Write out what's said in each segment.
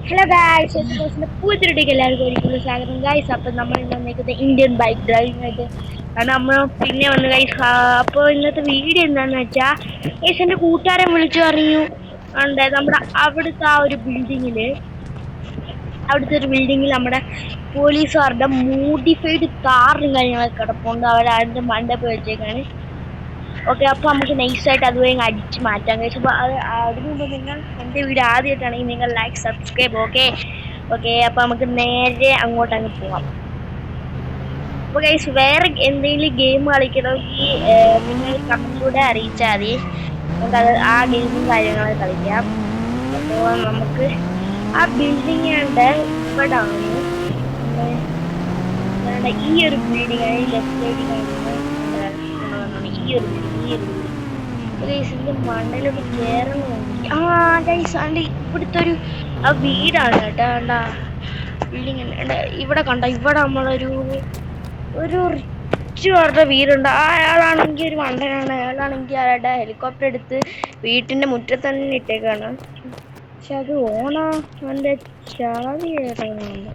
Hello guys, പുതിയൊരുടേക്ക് എല്ലാവർക്കും ഒരിക്കലും സ്വാഗതം ഗായ്സ്. അപ്പം നമ്മൾ ഇന്ന് വന്നേക്കുന്നത് ഇന്ത്യൻ ബൈക്ക് ഡ്രൈവിംഗ് ആയിട്ട് കാരണം നമ്മൾ പിന്നെ വന്ന് ഗായ്സ്. അപ്പോൾ ഇന്നത്തെ വീഡിയോ എന്താണെന്ന് വെച്ചാൽ ഗായ്സ് എൻ്റെ കൂട്ടുകാരൻ വിളിച്ചു പറഞ്ഞു നമ്മുടെ അവിടുത്തെ ഒരു ബിൽഡിങ്ങിൽ നമ്മുടെ പോലീസുകാരുടെ മോഡിഫൈഡ് കാറും കാര്യങ്ങളൊക്കെ കിടപ്പുണ്ട്. അവരതിൻ്റെ മണ്ടപ്പ് വെച്ചേക്കാണ്. ഓക്കെ, അപ്പോൾ നമുക്ക് നൈസായിട്ട് അതുവരെ അടിച്ച് മാറ്റാം കഴിച്ചു. അപ്പോൾ അതിനു മുമ്പ് നിങ്ങൾ എൻ്റെ വീഡിയോ ആദ്യമായിട്ടാണെങ്കിൽ നിങ്ങൾ ലൈക്ക് സബ്സ്ക്രൈബ്. ഓക്കെ, അപ്പോൾ നമുക്ക് നേരെ അങ്ങ് പോവാം. അപ്പോൾ ഗൈസ്, വേറെ എന്തെങ്കിലും ഗെയിം കളിക്കണമെങ്കിൽ നിങ്ങൾ കമൻറ്റിലൂടെ അറിയിച്ചാൽ മതി. നമുക്കത് ആ ഗെയിമും കാര്യങ്ങളൊക്കെ കളിക്കാം. അപ്പോൾ നമുക്ക് ആ ബിൽഡിങ് ഇവിടെ ആണ്. ഈ ഒരു ബിൽഡിംഗ് ആണ് ലെഫ്റ്റ് സൈഡിൽ ഈ ഒരു ഇതിന്റെ മണ്ടയിലോട്ട് കേറണമെങ്കിൽ ഇവിടുത്തെ ആ വീടാണ് കേട്ടോ. ബിൽഡിങ് ഇവിടെ ഇവിടെ നമ്മളൊരു റിച്ചുകാരുടെ വീടുണ്ട്. അയാളാണെങ്കിൽ ഒരു മണ്ടനാണ്. അയാളാണെങ്കിൽ അയാളുടെ ഹെലികോപ്റ്റർ എടുത്ത് വീട്ടിന്റെ മുറ്റത്ത് തന്നെ ഇട്ടേക്കാണ്. പക്ഷെ അത് അവന്റെ ചാവി ഏതാണെന്നുണ്ട്.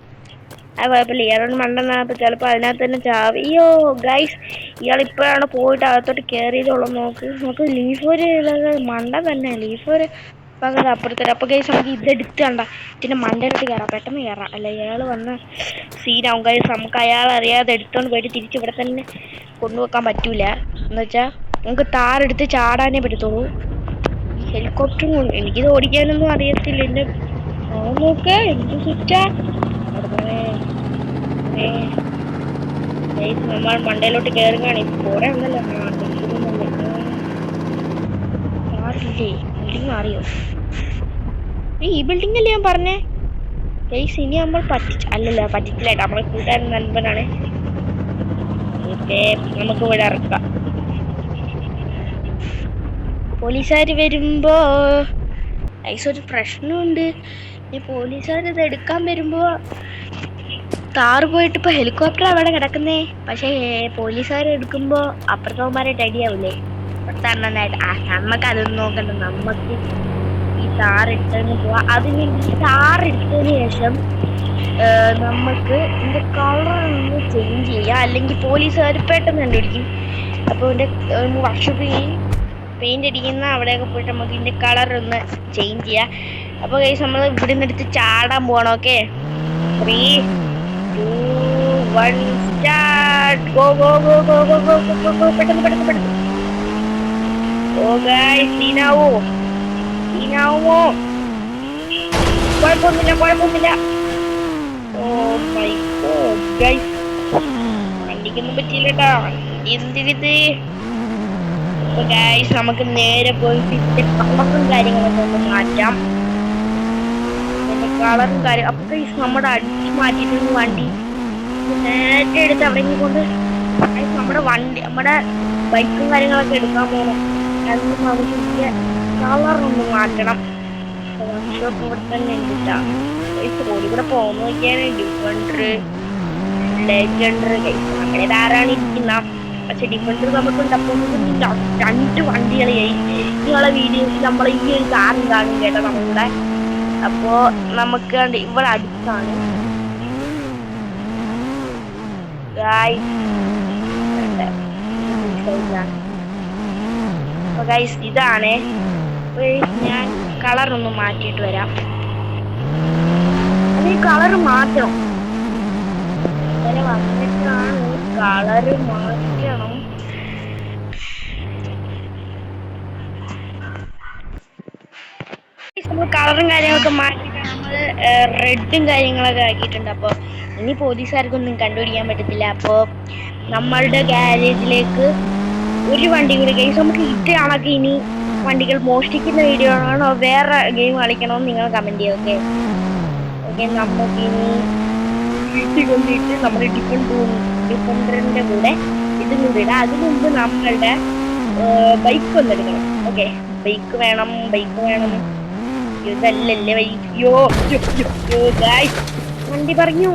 അത് കുഴപ്പമില്ല, ഇയാളോട് മണ്ടെന്നപ്പോൾ ചിലപ്പോൾ അതിനകത്ത് തന്നെ ചാവിയോ. ഗൈസ്, ഇയാളിപ്പോഴാണ് പോയിട്ട് അകത്തോട്ട് കയറിയതുള്ളൂ. നമുക്ക് ലീഫോര് മണ്ട തന്നെ. ലീഫോര് പകരം അപ്പുറത്തേക്ക്. അപ്പോൾ ഗൈസ്, നമുക്ക് ഇതെടുത്ത് കണ്ട ഇതിൻ്റെ മണ്ടയിലോട്ട് കയറാം. പെട്ടെന്ന് കയറാം, അല്ല ഇയാൾ വന്ന് സീനാവും ഗൈസ്. നമുക്ക് അയാൾ അറിയാതെ എടുത്തോണ്ട് പോയിട്ട് തിരിച്ച് ഇവിടെ തന്നെ കൊണ്ടുവെക്കാൻ പറ്റൂല. എന്നുവെച്ചാൽ നമുക്ക് താറെടുത്ത് ചാടാനേ പറ്റത്തുള്ളൂ. ഹെലികോപ്റ്ററും എനിക്കിത് ഓടിക്കാനൊന്നും അറിയത്തില്ല. എൻ്റെ നോക്ക് എന്ത് സ്വിച്ചാ നമ്മൾ മണ്ടയിലോട്ട് കയറുകയാണ്. കുറെ ഉണ്ടല്ലോ. ബിൽഡിങ് അറിയോ? ഈ ബിൽഡിംഗ് അല്ലേ ഞാൻ പറഞ്ഞേ ഗൈസ്. ഇനി നമ്മൾ പറ്റിച്ചില്ല. നമ്മളെ കൂട്ടുകാരൻ നൻപനാണ്. ഓക്കെ, നമുക്ക് ഇവിടെ ഇറക്കാം. പോലീസുകാർ വരുമ്പോ ഗൈസ് ഒരു പ്രശ്നമുണ്ട്. ഈ പോലീസുകാർ ഇത് എടുക്കാൻ വരുമ്പോ താറ് പോയിട്ട് ഇപ്പൊ ഹെലികോപ്റ്റർ അവിടെ കിടക്കുന്നേ. പക്ഷെ പോലീസുകാർ എടുക്കുമ്പോ അപ്പുറത്തവന്മാരായിട്ട് അടിയാവൂലേ. നന്നായിട്ട് നമുക്ക് അതൊന്നും നോക്കണ്ട. നമുക്ക് ഈ താറിട്ടതിന് പോവാം. അതിന് ഈ താറിട്ടതിന് ശേഷം നമുക്ക് ഇതിന്റെ കളർ ഒന്ന് ചേഞ്ച് ചെയ്യാം. അല്ലെങ്കിൽ പോലീസുകാർ പെട്ടെന്ന് കണ്ടുപിടിക്കും. അപ്പോൾ ഇതിന്റെ വർക്ക്ഷോപ്പിൽ പെയിന്റ് അടിക്കുന്ന അവിടെയൊക്കെ പോയിട്ട് നമുക്ക് ഇതിന്റെ കളർ ഒന്ന് ചേഞ്ച് ചെയ്യാം. അപ്പോൾ ഗൈസ്, നമ്മൾ ഇവിടെ നിന്നെടുത്ത് ചാടാൻ പോകണം. Okay, 3, 2, 1 start. Go go go go go go go go പെട്ടെന്ന്. ഓ ഗൈസ്, സീനാവോ? കുഴപ്പമൊന്നുമില്ല. ഓ മൈ ഗോഡ് ഗൈസ്, വണ്ടിക്കൊന്നും പറ്റിയില്ല കേട്ടോ. വണ്ടി എന്തിരുത്. അപ്പൊ ഗൈസ്, നമുക്ക് നേരെ പോയിട്ട് ഇതിന്റെ കളറും കാര്യങ്ങളൊക്കെ ഒന്ന് മാറ്റാം. കളറും കാര്യം. അപ്പൊ ഗൈസ്, നമ്മുടെ അടിച്ചു മാറ്റിയിട്ട് വണ്ടി നേരെ എടുത്ത് അവിടെ കൊണ്ട് നമ്മുടെ ബൈക്കും കാര്യങ്ങളൊക്കെ എടുക്കാൻ പോകണം. അതൊന്നും നമുക്ക് ഇതിന്റെ കളറൊന്ന് മാറ്റണം. വർക്ക്ഷോപ്പ് ഇവിടെ തന്നെ ഉണ്ട്. ഇവിടെ പോകുന്ന നോക്കിയാണ് ഡിഫൻഡർ, ലെജൻഡർ. ഗൈസ്, അങ്ങനെ ധാരാളം ഇരിക്കുന്ന. പക്ഷെ ഡിഫൻഡർ നമുക്കുണ്ട്. അപ്പോൾ 2 വണ്ടികളായി നിങ്ങളെ വീഡിയോസ് നമ്മൾ ഈ ഒരു കാറും കാണും കേട്ടോ നമ്മളുടെ. അപ്പോ നമുക്ക് ഇവിടെ അടുത്താണ് അപ്പൊ ഗൈസ് ഇതാണ്. ഞാൻ കളറൊന്ന് മാറ്റിയിട്ട് വരാം. അത് ഈ കളറ് മാറ്റണം. അങ്ങനെ വന്നിട്ടാണ് കളറ് മാറ്റണം. നമ്മൾ കളറും കാര്യങ്ങളൊക്കെ മാറ്റിയിട്ട് നമ്മൾ റെഡും കാര്യങ്ങളൊക്കെ ആക്കിയിട്ടുണ്ട്. അപ്പോൾ ഇനി പോലീസുകാർക്കൊന്നും കണ്ടുപിടിക്കാൻ പറ്റത്തില്ല. അപ്പോൾ നമ്മളുടെ ഗാരേജിലേക്ക് ഒരു വണ്ടി കൂടി. ഗൈസ്, നമുക്ക് ഇത് കണക്ക് ഇനി വണ്ടികൾ മോഷ്ടിക്കുന്ന വീഡിയോ ആണോ വേറെ ഗെയിം കളിക്കണമെന്ന് നിങ്ങൾ കമൻറ്റ് ചെയ്യുക. ഓക്കെ, നമുക്കിനി വീട്ടിൽ കൊണ്ടിട്ട് നമ്മുടെ ഡിഫൻഡറിൻ്റെ കൂടെ ഇതും കൂടി ഇടാം. അതിനു മുമ്പ് നമ്മളുടെ ബൈക്ക് ഒന്നെടുക്കണം. ഓക്കെ, ബൈക്ക് വേണം. ഇതല്ലല്ലേ വൈയോ ഗൈസ്, വണ്ടി പറഞ്ഞു.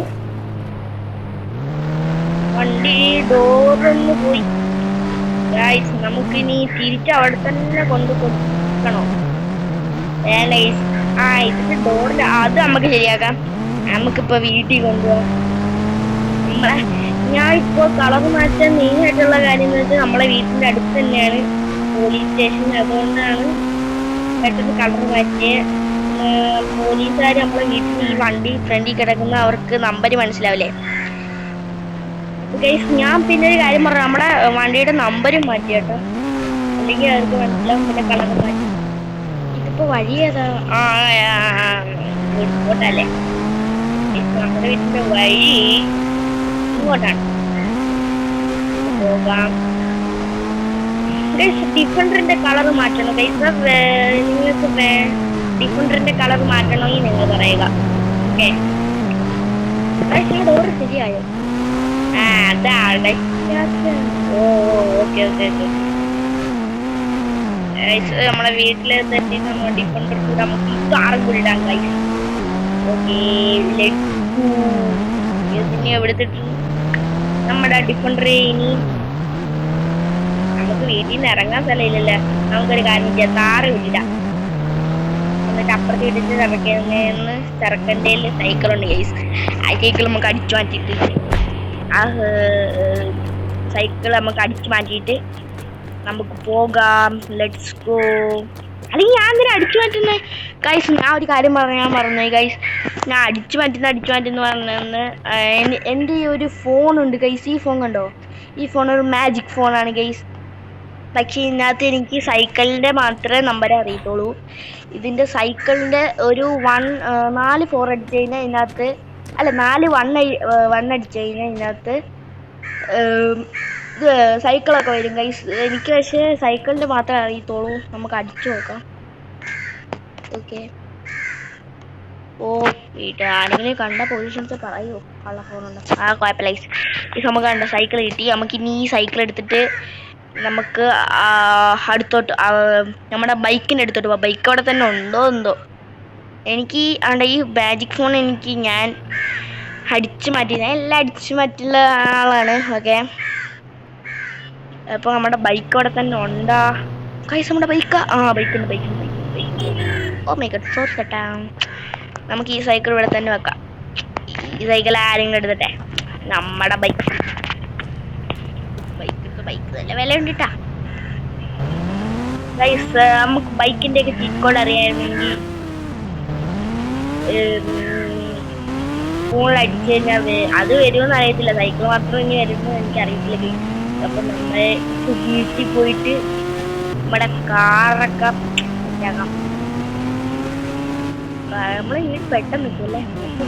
വണ്ടി ഡോറൊന്ന് പോയി ഗൈസ്. നമുക്കിനി തിരിച്ച് അവിടെ തന്നെ കൊണ്ട് കൊടുക്കണോ? ഇതിന്റെ ഡോറിന്റെ അത് നമുക്ക് ശരിയാക്കാം. നമുക്കിപ്പോ വീട്ടിൽ കൊണ്ടുപോകാം. നമ്മളെ ഞാൻ ഇപ്പോ കളർ മാറ്റാൻ മെയിൻ ആയിട്ടുള്ള കാര്യം എന്ന് വെച്ചാൽ നമ്മളെ വീട്ടിന്റെ അടുത്ത് തന്നെയാണ് പോലീസ് സ്റ്റേഷൻ. അതുകൊണ്ടാണ് പെട്ടെന്ന് കളർ മാറ്റിയ പോലീസുകാർ നമ്മളെ വീട്ടിൽ ഈ വണ്ടി ഫ്രണ്ടിൽ കിടക്കുന്ന അവർക്ക് നമ്പർ മനസ്സിലാവില്ലേ. ഞാൻ പിന്നെ ഒരു കാര്യം പറഞ്ഞു, നമ്മുടെ വണ്ടിയുടെ നമ്പരും മാറ്റി കേട്ടോ, അല്ലെങ്കിൽ അവർക്ക് മനസ്സിലാവും. പിന്നെ കളർ മാറ്റി. ഇതിപ്പോ വഴി ഏതാ? ഇങ്ങോട്ടല്ലേ നമ്മുടെ വീട്ടിന്റെ വഴി? ഇങ്ങോട്ടാണ് പോകാം. ഡിഫൻഡറിന്റെ കളർ മാറ്റണം നിങ്ങൾക്ക്. ഡിഫൻഡറിന്റെ കളർ മാറ്റണമെങ്കിൽ നിങ്ങൾ പറയുക. ഓക്കെ, ഡോറ് ശരിയായോ? അതാണ്. Okay okay okay. നമ്മളെ വീട്ടില് തന്നെ നമ്മൾ ഡിഫൻഡർ കൂടെ നമുക്ക് ഈ കാറും കൂടി ഇടാൻ കഴിയും. ഓക്കെ, ഇതിനെ എവിടുത്തിട്ട് നമ്മുടെ ഡിഫൻഡർ ഇനി നമുക്ക് വീട്ടിൽ നിന്ന് ഇറങ്ങാൻ സ്ഥലമില്ലല്ലോ. നമുക്കൊരു കാര്യം ചെയ്യാം, താറ് വിട്ടിടാം. എന്നിട്ട് അപ്പുറത്ത് ഇടിച്ച് ചെറുക്കൻ്റെ സൈക്കിളുണ്ട് ഗൈസ്. ആ സൈക്കിൾ നമുക്ക് അടിച്ചു മാറ്റിയിട്ട് നമുക്ക് പോകാം. Let's go. അല്ലെങ്കിൽ ഞാൻ എന്തിനാ അടിച്ചു മാറ്റുന്നത് ഗൈസ്? ഞാൻ ഒരു കാര്യം പറയാൻ പറഞ്ഞു ഗൈസ്. ഞാൻ അടിച്ചു മാറ്റുന്ന പറഞ്ഞെന്ന് എൻ്റെ ഈ ഒരു ഫോണുണ്ട് ഗൈസ്. ഈ ഫോൺ കണ്ടോ? ഈ ഫോൺ ഒരു മാജിക് ഫോണാണ് ഗൈസ്. പക്ഷേ ഇതിനകത്ത് എനിക്ക് സൈക്കിളിൻ്റെ മാത്രമേ നമ്പർ അറിയത്തുള്ളൂ. ഇതിൻ്റെ സൈക്കിളിൻ്റെ ഒരു 4 4 അടിച്ചു കഴിഞ്ഞാൽ ഇതിനകത്ത്, അല്ല 4 1 അടിച്ചു കഴിഞ്ഞാൽ ഇതിനകത്ത് ഇത് സൈക്കിളൊക്കെ വരും ഗൈസ്. എനിക്ക് പക്ഷേ സൈക്കിളിൻ്റെ മാത്രമേ അറിയത്തുള്ളൂ. നമുക്ക് അടിച്ചു നോക്കാം. ഓക്കെ. വീട്ടിൽ ആരെങ്കിലും കണ്ട പൊസിഷൻസ് പറയുമോ? കള്ള ഫോണുണ്ട്. കുഴപ്പമില്ല ഗൈസ്. നമുക്ക് കണ്ട സൈക്കിൾ കിട്ടി. നമുക്കിനി ഈ സൈക്കിൾ എടുത്തിട്ട് നമുക്ക് അടുത്തോട്ട് നമ്മുടെ ബൈക്കിൻ്റെ അടുത്തോട്ട് പോവാം. ബൈക്ക് അവിടെ തന്നെ ഉണ്ടോ എന്തോ. എനിക്ക് ഈ മാജിക് ഫോൺ ഞാൻ അടിച്ചു മാറ്റി. ഞാൻ എല്ലാം അടിച്ചു മാറ്റുള്ള ആളാണ്. ഓക്കെ, അപ്പോൾ നമ്മുടെ ബൈക്ക് അവിടെ തന്നെ ഉണ്ടാ ഗൈസ്? നമ്മുടെ bike bike. Oh my god, sorry കേട്ടാ. നമുക്ക് ഈ സൈക്കിൾ ഇവിടെ തന്നെ വെക്കാം. ഈ സൈക്കിൾ ആരെങ്കിലും എടുത്തിട്ടെ. നമ്മുടെ ബൈക്ക് നല്ല വില ഉണ്ടിട്ടാ ഗൈസ്. നമുക്ക് ബൈക്കിന്റെ ഒക്കെ ചീറ്റ് കോഡ് അറിയാമെങ്കിൽ ഫോണിൽ അടിച്ചു കഴിഞ്ഞാൽ അത് വരുമെന്ന് അറിയത്തില്ല. സൈക്കിൾ മാത്രം ഇനി വരുമെന്ന് എനിക്ക് അറിയത്തില്ല ഗൈസ്. അപ്പൊ നമ്മൾ വീട്ടിൽ പോയിട്ട് നമ്മുടെ കാറൊക്കെ നമ്മൾ ഇങ്ങനെ പെട്ടെന്ന് നിൽക്കുമല്ലേ.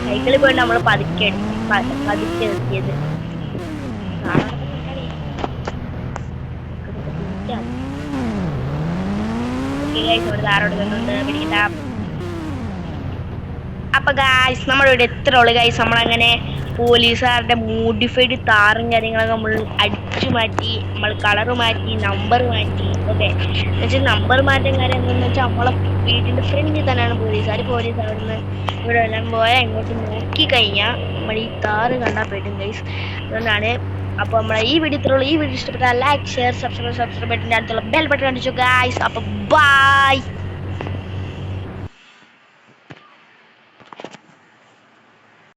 സൈക്കിളിൽ പോയിട്ട് നമ്മൾ പതുക്കെ നിർത്തിയത്. അപ്പൊ ഗായ്സ് നമ്മുടെ ഇവിടെ എത്ര ഉള്ളു ഗായ്സ്? നമ്മളങ്ങനെ പോലീസുകാരുടെ മോഡിഫൈഡ് താറും കാര്യങ്ങളൊക്കെ നമ്മൾ അടിച്ചു മാറ്റി. നമ്മൾ കളറ് മാറ്റി, നമ്പർ മാറ്റി. ഓക്കെ, എന്നുവെച്ചാൽ നമ്പർ മാറ്റം കാര്യം എന്താണെന്ന് വെച്ചാൽ നമ്മളെ വീട്ടിൻ്റെ ഫ്രണ്ടിൽ തന്നെയാണ് പോലീസ് അവിടുന്ന് ഇവിടെ എല്ലാം പോയാൽ ഇങ്ങോട്ട് നോക്കി കഴിഞ്ഞാൽ നമ്മൾ ഈ താറ് കണ്ടാൽ പെടും ഗൈസ്. അതുകൊണ്ടാണ്. അപ്പോൾ നമ്മളെ ഈ വീഡിയോ ഇത്രയുള്ളൂ. ഈ വീഡിയോ ഇഷ്ടപ്പെട്ടാൽ ലൈക്ക്, ഷെയർ, സബ്സ്ക്രൈബ് ബട്ടൻ്റെ അടുത്തുള്ള ബെൽ ബട്ടൺ അടിച്ചു ഗൈസ്. അപ്പോൾ ബൈ.